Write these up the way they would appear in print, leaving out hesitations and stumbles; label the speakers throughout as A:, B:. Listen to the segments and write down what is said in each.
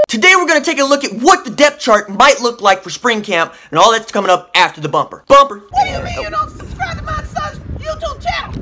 A: Today we're going to take a look at what the depth chart might look like for spring camp, and all that's coming up after the bumper. Bumper.
B: What do you mean you don't subscribe to my son's YouTube channel?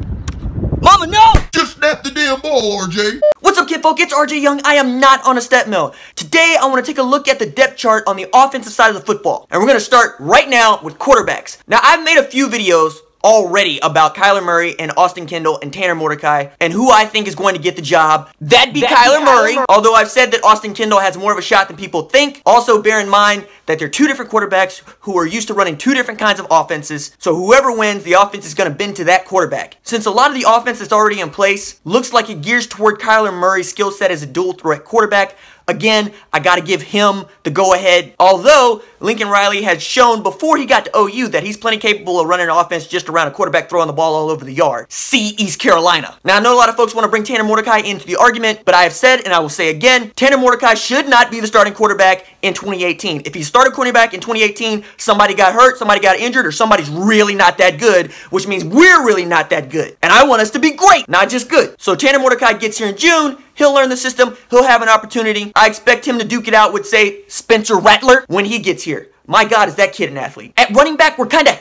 A: Mama, no!
C: Just snap the damn ball, RJ.
A: What's up, kidfolk? It's RJ Young. I am not on a step mill. Today, I want to take a look at the depth chart on the offensive side of the football. And we're going to start right now with quarterbacks. Now, I've made a few videos already about Kyler Murray and Austin Kendall and Tanner Mordecai and who I think is going to get the job. That'd be Kyler Murray. Although I've said that Austin Kendall has more of a shot than people think. Also, bear in mind that they're two different quarterbacks who are used to running two different kinds of offenses. So whoever wins, the offense is going to bend to that quarterback. Since a lot of the offense that's already in place looks like it gears toward Kyler Murray's skill set as a dual threat quarterback, again, I got to give him the go-ahead. Although, Lincoln Riley has shown before he got to OU that he's plenty capable of running an offense just around a quarterback throwing the ball all over the yard. See East Carolina. Now, I know a lot of folks want to bring Tanner Mordecai into the argument, but I have said, and I will say again, Tanner Mordecai should not be the starting quarterback in 2018. If he started quarterback in 2018, somebody got hurt, somebody got injured, or somebody's really not that good, which means we're really not that good. And I want us to be great, not just good. So Tanner Mordecai gets here in June. He'll learn the system. He'll have an opportunity. I expect him to duke it out with, say, Spencer Rattler when he gets here. My God, is that kid an athlete. At running back, we're kind of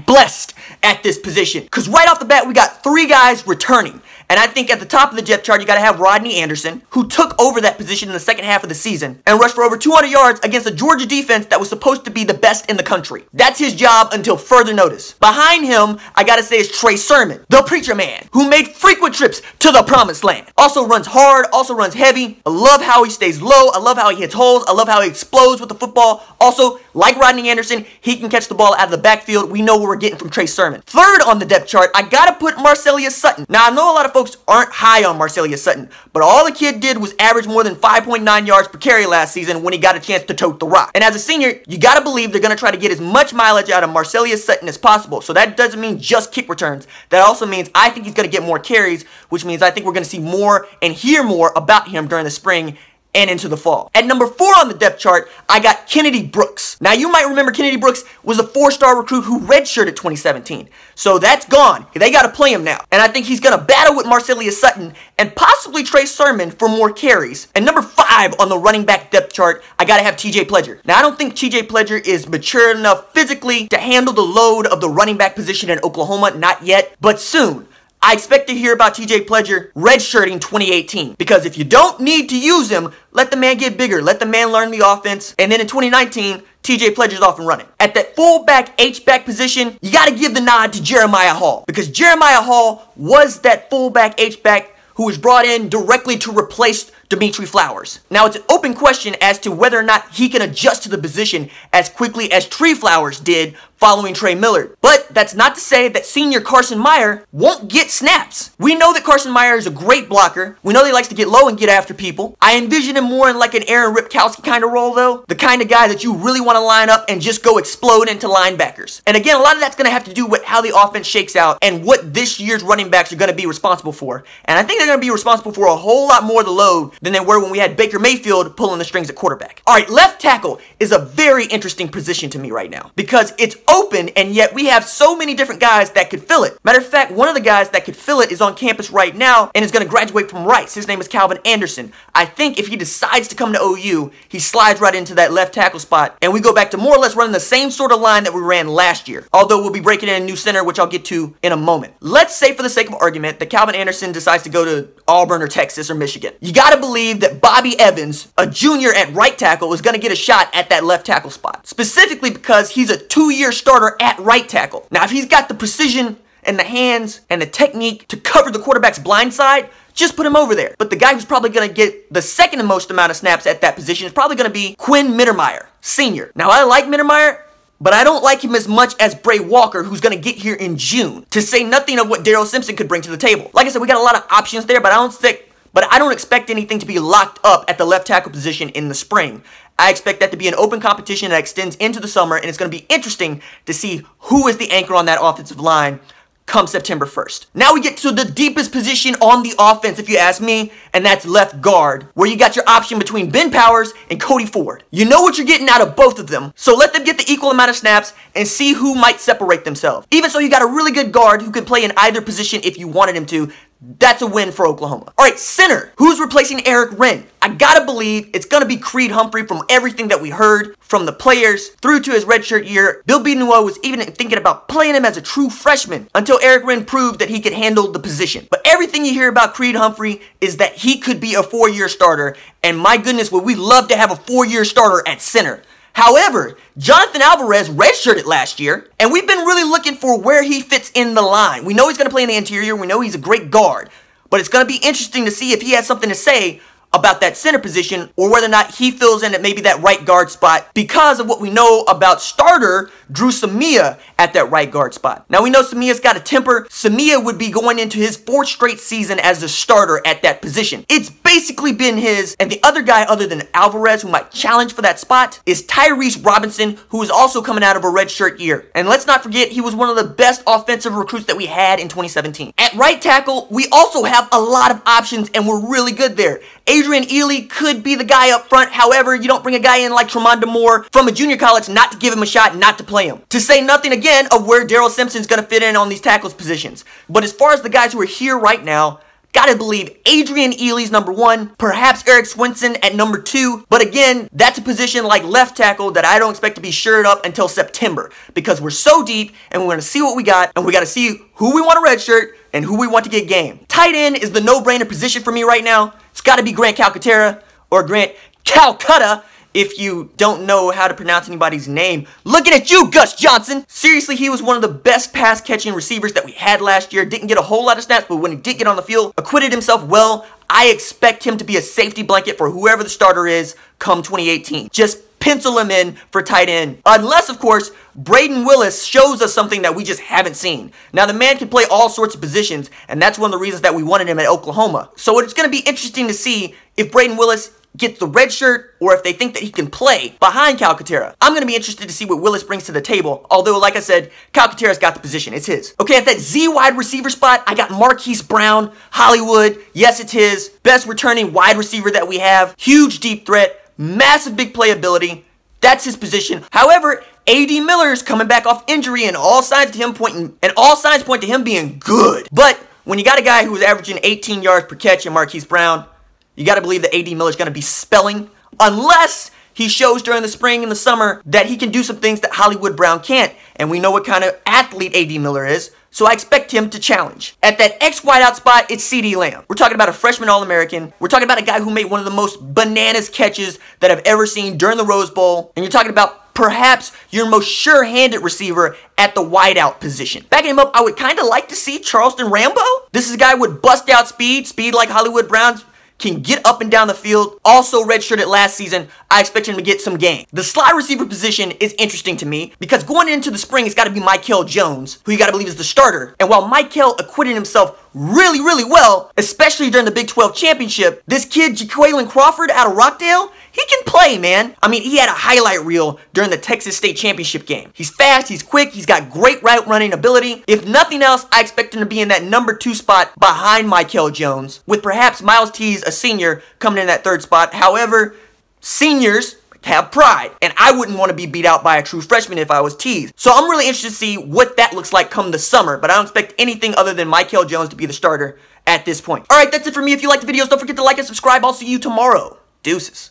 A: #blessed at this position. Because right off the bat, we got 3 guys returning. And I think at the top of the depth chart, you got to have Rodney Anderson, who took over that position in the second half of the season and rushed for over 200 yards against a Georgia defense that was supposed to be the best in the country. That's his job until further notice. Behind him, I got to say, is Trey Sermon, the preacher man, who made frequent trips to the promised land. Also runs hard, also runs heavy. I love how he stays low. I love how he hits holes. I love how he explodes with the football. Also, like Rodney Anderson, he can catch the ball out of the backfield. We know what we're getting from Trey Sermon. Third on the depth chart, I got to put Marcellus Sutton. Now, I know a lot of folks aren't high on Marcellus Sutton, but all the kid did was average more than 5.9 yards per carry last season when he got a chance to tote the rock. And as a senior, you got to believe they're going to try to get as much mileage out of Marcellus Sutton as possible. So that doesn't mean just kick returns. That also means I think he's going to get more carries, which means I think we're going to see more and hear more about him during the spring and into the fall. At number 4 on the depth chart, I got Kennedy Brooks. Now, you might remember Kennedy Brooks was a 4-star recruit who redshirted 2017. So that's gone. They got to play him now. And I think he's going to battle with Marcellus Sutton and possibly Trey Sermon for more carries. And number 5 on the running back depth chart, I got to have TJ Pledger. Now, I don't think TJ Pledger is mature enough physically to handle the load of the running back position in Oklahoma. Not yet, but soon. I expect to hear about TJ Pledger redshirting 2018. Because if you don't need to use him, let the man get bigger. Let the man learn the offense. And then in 2019, TJ Pledger's off and running. At that fullback, H-back position, you got to give the nod to Jeremiah Hall. Because Jeremiah Hall was that fullback, H-back who was brought in directly to replace Dimitri Flowers. Now, it's an open question as to whether or not he can adjust to the position as quickly as Tree Flowers did following Trey Millard. But that's not to say that senior Carson Meyer won't get snaps. We know that Carson Meyer is a great blocker. We know that he likes to get low and get after people. I envision him more in like an Aaron Ripkowski kind of role, though. The kind of guy that you really want to line up and just go explode into linebackers. And again, a lot of that's going to have to do with how the offense shakes out and what this year's running backs are going to be responsible for. And I think they're going to be responsible for a whole lot more of the load than they were when we had Baker Mayfield pulling the strings at quarterback. All right, left tackle is a very interesting position to me right now because it's open and yet we have so many different guys that could fill it. Matter of fact, one of the guys that could fill it is on campus right now and is going to graduate from Rice. His name is Calvin Anderson. I think if he decides to come to OU, he slides right into that left tackle spot and we go back to more or less running the same sort of line that we ran last year. Although we'll be breaking in a new center, which I'll get to in a moment. Let's say for the sake of argument that Calvin Anderson decides to go to Auburn or Texas or Michigan. You got to believe that Bobby Evans, a junior at right tackle, is going to get a shot at that left tackle spot. Specifically because he's a 2-year starter at right tackle. Now, if he's got the precision and the hands and the technique to cover the quarterback's blind side, just put him over there. But the guy who's probably going to get the second most amount of snaps at that position is probably going to be Quinn Mittermeier, senior. Now, I like Mittermeier, but I don't like him as much as Bray Walker, who's going to get here in June, to say nothing of what Darrell Simpson could bring to the table. Like I said, we got a lot of options there, but I don't expect anything to be locked up at the left tackle position in the spring. I expect that to be an open competition that extends into the summer, and it's going to be interesting to see who is the anchor on that offensive line come September 1st. Now we get to the deepest position on the offense, if you ask me, and that's left guard, where you got your option between Ben Powers and Cody Ford. You know what you're getting out of both of them, so let them get the equal amount of snaps and see who might separate themselves. Even so, you got a really good guard who can play in either position if you wanted him to. That's a win for Oklahoma. All right, center. Who's replacing Eric Wren? I gotta believe it's gonna be Creed Humphrey from everything that we heard from the players through to his redshirt year. Bill Bedenauer was even thinking about playing him as a true freshman until Eric Wren proved that he could handle the position. But everything you hear about Creed Humphrey is that he could be a 4-year starter, and my goodness, would we love to have a 4-year starter at center. However, Jonathan Alvarez redshirted last year, and we've been really looking for where he fits in the line. We know he's going to play in the interior. We know he's a great guard. But it's going to be interesting to see if he has something to say about that center position, or whether or not he fills in at maybe that right guard spot because of what we know about starter Drew Samia at that right guard spot. Now we know Samia's got a temper. Samia would be going into his 4th straight season as the starter at that position. It's basically been his, and the other guy other than Alvarez who might challenge for that spot is Tyrese Robinson, who is also coming out of a redshirt year. And let's not forget, he was one of the best offensive recruits that we had in 2017. At right tackle, we also have a lot of options, and we're really good there. Adrian Ealy could be the guy up front. However, you don't bring a guy in like Tremonda Moore from a junior college not to give him a shot, not to play him. To say nothing again of where Daryl Simpson's going to fit in on these tackles positions. But as far as the guys who are here right now, gotta believe Adrian Ealy's number 1, perhaps Eric Swinson at number 2. But again, that's a position like left tackle that I don't expect to be shored up until September, because we're so deep and we're going to see what we got, and we got to see who we want to redshirt and who we want to get game. Tight end is the no-brainer position for me right now. It's got to be Grant Calcaterra, or Grant Calcutta, if you don't know how to pronounce anybody's name. Looking at you, Gus Johnson. Seriously, he was one of the best pass-catching receivers that we had last year. Didn't get a whole lot of snaps, but when he did get on the field, acquitted himself well. I expect him to be a safety blanket for whoever the starter is come 2018. Just pencil him in for tight end. Unless, of course, Braden Willis shows us something that we just haven't seen. Now, the man can play all sorts of positions, and that's one of the reasons that we wanted him at Oklahoma. So it's going to be interesting to see if Braden Willis gets the red shirt, or if they think that he can play behind Calcaterra. I'm going to be interested to see what Willis brings to the table, although, like I said, Calcaterra's got the position. It's his. Okay, at that Z wide receiver spot, I got Marquise Brown, Hollywood. Yes, it's his. Best returning wide receiver that we have. Huge deep threat, massive big playability. That's his position. However, A.D. Miller's coming back off injury, and all signs point to him being good. But when you got a guy who was averaging 18 yards per catch in Marquise Brown, you got to believe that A.D. Miller's going to be spelling, unless he shows during the spring and the summer that he can do some things that Hollywood Brown can't. And we know what kind of athlete A.D. Miller is, so I expect him to challenge. At that X wideout spot, it's C.D. Lamb. We're talking about a freshman All-American. We're talking about a guy who made one of the most bananas catches that I've ever seen during the Rose Bowl. And you're talking about perhaps your most sure-handed receiver at the wideout position. Backing him up, I would kind of like to see Charleston Rambo. This is a guy with bust-out speed like Hollywood Brown's, can get up and down the field. Also redshirted last season. I expect him to get some game. The slot receiver position is interesting to me because going into the spring, it's got to be Michael Jones, who you got to believe is the starter. And while Michael acquitted himself really well, especially during the Big 12 championship, this kid, Jaquaylin Crawford out of Rockdale, he can play, man. I mean, he had a highlight reel during the Texas State Championship game. He's fast, he's quick, he's got great route running ability. If nothing else, I expect him to be in that number 2 spot behind Michael Jones, with perhaps Miles Tees, a senior, coming in that 3rd spot. However, seniors have pride, and I wouldn't want to be beat out by a true freshman if I was Tees. So I'm really interested to see what that looks like come the summer, but I don't expect anything other than Michael Jones to be the starter at this point. Alright, that's it for me. If you liked the videos, don't forget to like and subscribe. I'll see you tomorrow. Deuces.